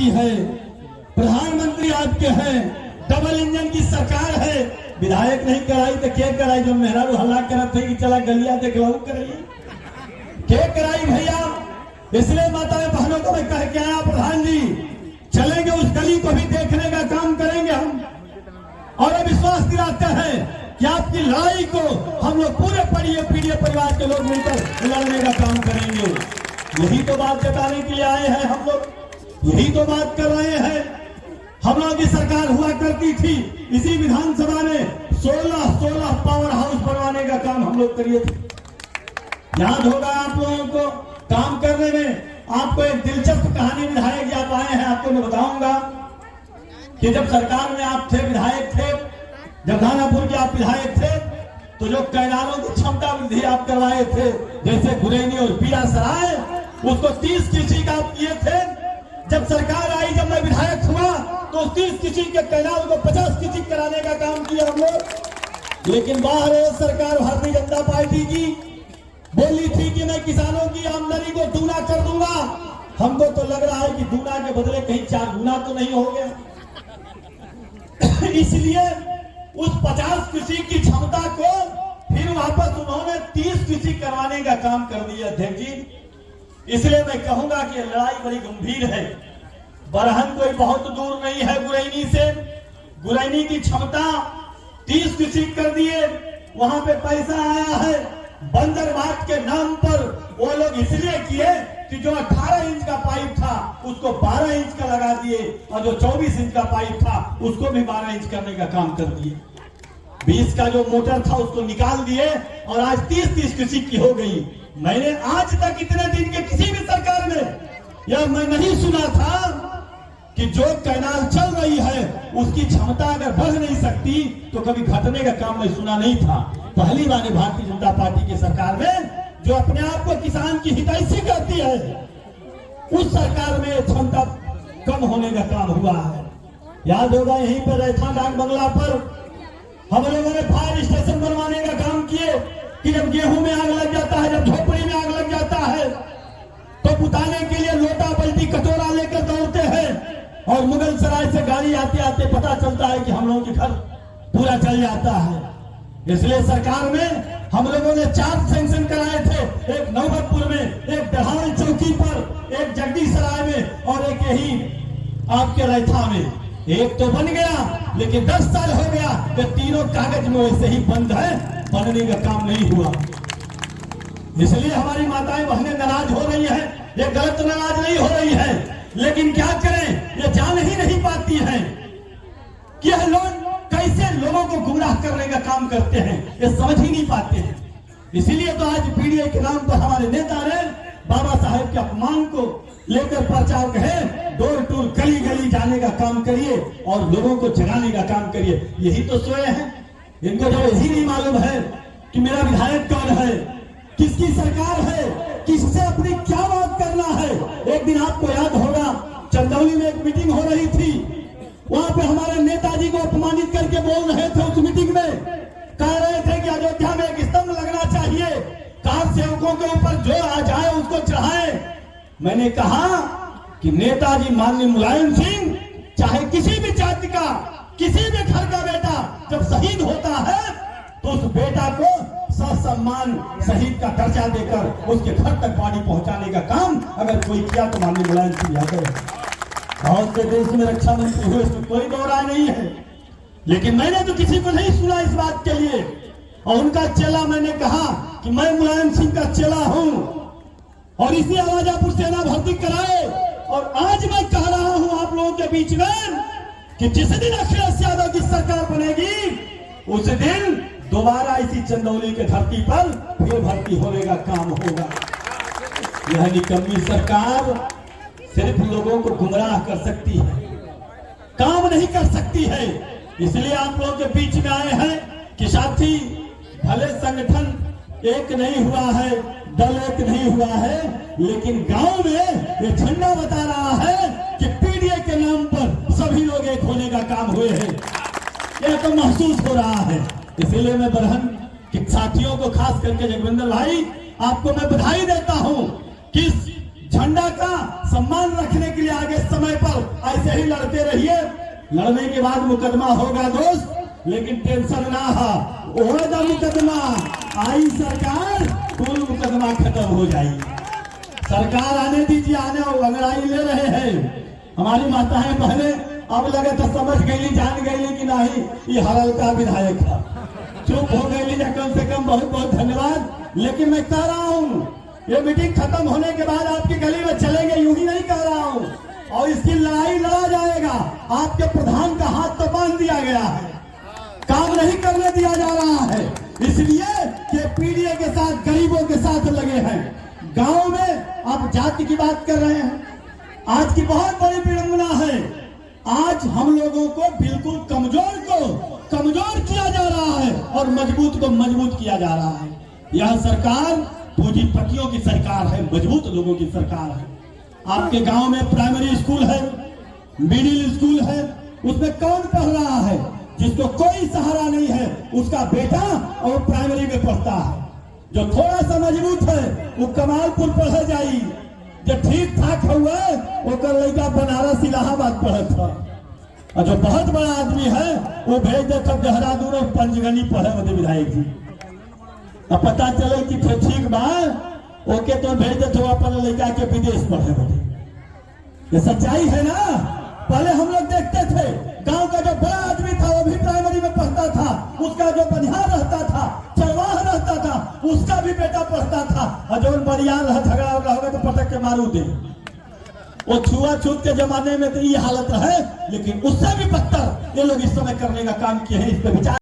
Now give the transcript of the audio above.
आपकी है, प्रधानमंत्री आपके हैं, डबल इंजन की सरकार है। विधायक नहीं कराई तो क्या कराई? जो मेहरा हल्ला करत थे कि चला गलिया देख लो कराइए, क्या कराई भैया? इसलिए माताएं बहनों को मैं कह के आया, प्रधान जी चलेंगे उस गली को भी देखने का काम करेंगे हम, और विश्वास दिलाते हैं कि आपकी लड़ाई को हम लोग पूरे पीड़ित परिवार के लोग मिलकर लड़ने का काम करेंगे। यही तो बात बताने के लिए आए हैं हम लोग, यही तो बात कर रहे हैं। हम लोगों की सरकार हुआ करती थी, इसी विधानसभा में 16 पावर हाउस बनवाने का काम हम लोग करिए थे। याद होगा आप लोगों को, काम करने में आपको एक दिलचस्प कहानी विधायक आप आए हैं, आपको मैं बताऊंगा कि जब सरकार में आप थे, विधायक थे, जब दानापुर के आप विधायक थे, तो जो कैनालों की क्षमता वृद्धि आप करवाए थे, जैसे गुरैनी और पीरा सराय, उसको 30 किसी का आप किए थे। जब सरकार आई, जब मैं विधायक हुआ, तो 30 किसी के कैनाल को 50 किसी कराने का काम किया हम लोग। लेकिन बाहर सरकार भारतीय जनता पार्टी की बोली थी कि मैं किसानों की आमदनी को दूना कर दूंगा। हमको तो लग रहा है कि दूना के बदले कहीं 4 गुना तो नहीं हो गया। इसलिए उस 50 किसी की क्षमता को फिर वापस उन्होंने 30 किसी करवाने का काम कर दिया अध्यक्ष जी। इसलिए मैं कहूंगा कि लड़ाई बड़ी गंभीर है। बरहन कोई बहुत दूर नहीं है गुरैनी से। गुरैनी की क्षमता 30 किसी कर दिए, वहां पे पैसा आया है। बंदरबांट के नाम पर वो लोग इसलिए किए कि जो 18 इंच का पाइप था उसको 12 इंच का लगा दिए, और जो 24 इंच का पाइप था उसको भी 12 इंच करने का काम कर दिए। 20 का जो मोटर था उसको निकाल दिए, और आज 30 किसी की हो गई। मैंने आज तक इतने दिन के किसी भी सरकार में यह मैं नहीं सुना था कि जो कैनाल चल रही है उसकी क्षमता अगर बढ़ नहीं सकती तो कभी घटने का काम मैं सुना नहीं था। पहली बार भारतीय जनता पार्टी की सरकार में, जो अपने आप को किसान की हितैषी कहती है, उस सरकार में क्षमता कम होने का काम हुआ है। याद होगा यहीं पर रैथा डाक बंगला पर हम लोगों ने फायर स्टेशन बनवाने का काम किए कि जब गेहूं में आग लग जाता है, जब झोपड़ी में आग लग जाता है, तो बुताने के लिए लोटा बल्टी कटोरा लेकर दौड़ते हैं, और मुगल सराय से गाड़ी आते आते पता चलता है कि हम लोगों के घर पूरा चल जाता है। इसलिए सरकार में हम लोगों ने 4 सैंक्शन कराए थे, एक नौबतपुर में, एक दहाड़ चौकी पर, एक जगदीशराय में, और एक यही आपके रैथा में। एक तो बन गया, लेकिन 10 साल हो गया कि तीनों कागज में वैसे ही बंद है, बनने का काम नहीं हुआ। इसलिए हमारी माताएं बहनें नाराज हो रही हैं। ये गलत नाराज नहीं हो रही है, लेकिन क्या करें, ये जान ही नहीं पाती हैं कि यह लोग कैसे लोगों को गुमराह करने का काम करते हैं, ये समझ ही नहीं पाते हैं। इसीलिए तो आज पीडीए के नाम पर हमारे नेता ने बाबा साहेब के अपमान को लेकर प्रचार कहे, डोर टूर गली गली जाने का काम करिए और लोगों को जगाने का काम करिए। यही तो सोए हैं। इनको जब यही नहीं मालूम है कि मेरा विधायक कौन है, किसकी सरकार है, किससे अपनी क्या बात करना है। एक दिन आपको याद होगा, चंदौली में एक मीटिंग हो रही थी, वहां पे हमारे नेताजी को अपमानित करके बोल रहे थे। उस मीटिंग में कह रहे थे कि अयोध्या में एक स्तंभ लगना चाहिए, कार सेवकों के ऊपर जो आ जाए उसको चढ़ाए। मैंने कहा कि नेताजी माननीय मुलायम सिंह, चाहे किसी भी जाति का, किसी भी घर का बेटा जब शहीद होता है तो उस बेटा को सम्मान शहीद का दर्जा देकर उसके घर तक पानी पहुंचाने का काम अगर कोई किया तो माननीय मुलायम सिंह यादव है। बहुत से देश में रक्षा मंत्री हुए, इसमें कोई दो राय नहीं है, लेकिन मैंने तो किसी को नहीं सुना इस बात के लिए। और उनका चेला, मैंने कहा कि मैं मुलायम सिंह का चेला हूं और इसी आवाजापुर सेना भर्ती कराए। और आज मैं कह रहा हूं आप लोगों के बीच में कि जिस दिन अखिलेश यादव की सरकार बनेगी उस दिन दोबारा इसी चंदौली के धरती पर फिर भर्ती होने का काम होगा। यह निकम्मी सरकार सिर्फ लोगों को गुमराह कर सकती है, काम नहीं कर सकती है। इसलिए आप लोगों के बीच में आए हैं कि साथी, भले संगठन एक नहीं हुआ है, दल एक नहीं हुआ है, लेकिन गांव में ये झंडा बता रहा है कि पीडीए के नाम पर सभी लोग एक होने का काम हुए हैं। यह तो महसूस हो रहा है। इसीलिए मैं बरहन के साथियों को, खास करके जगविंदर भाई, आपको मैं बधाई देता हूं कि झंडा का सम्मान रखने के लिए आगे समय पर ऐसे ही लड़ते रहिए। लड़ने के बाद मुकदमा होगा दोस्त, लेकिन टेंशन ना होगा, मुकदमा आई सरकार कुल मुकदमा खत्म हो जाएगी। सरकार आने दीजिए, आने अंगड़ाई ले रहे हैं हमारी माताएं बहने। अब लगे तो समझ गई, जान गई कि नहीं ये हरल का विधायक था, चुप हो गई। कम से कम बहुत बहुत धन्यवाद। लेकिन मैं कह रहा हूँ ये मीटिंग खत्म होने के बाद आपकी गली में चलेंगे, यूं ही नहीं कह रहा हूँ, और इसकी लड़ाई लड़ा जाएगा। आपके प्रधान का हाथ तो बांध दिया गया है, काम नहीं करने दिया जा रहा है, इसलिए कि पीडीए के साथ गरीबों के साथ लगे हैं। गांव में आप जाति की बात कर रहे हैं, आज की बहुत बड़ी विडंबना है। आज हम लोगों को बिल्कुल कमजोर किया जा रहा है और मजबूत को मजबूत किया जा रहा है। यह सरकार पूंजीपतियों की सरकार है, मजबूत लोगों की सरकार है। आपके गांव में प्राइमरी स्कूल है, मिडिल स्कूल है, उसमें कौन पढ़ रहा है? जिसको कोई सहारा नहीं है उसका बेटा और प्राइमरी में पढ़ता है। जो थोड़ा सा मजबूत है वो कमालपुर पढ़े जाई, जो ठीक ठाक हुआ वो कर लड़का बनारस इलाहाबाद पढ़े था, और जो बहुत बड़ा आदमी है वो भेज दे तब देहरादून और पंचगनी पढ़े मध्य विधायक जी। अब पता चले कि फिर ठीक बा ओके तो भेज दे तो अपन लड़का के विदेश पढ़े मध्य। ये सच्चाई है ना। पहले हम लोग देखते थे गांव का जो बड़ा आदमी था वो भी प्राइमरी में पढ़ता था, उसका जो बनिहार रहता था, चरवाह रहता था, उसका भी बेटा पढ़ता था, और जो बनियान रहा झगड़ा होगा तो पटक के मारू दे। वो छुआछूत के जमाने में तो ये हालत है, लेकिन उससे भी बदतर ये लोग इस समय करने का काम किए हैं। इस पे विचार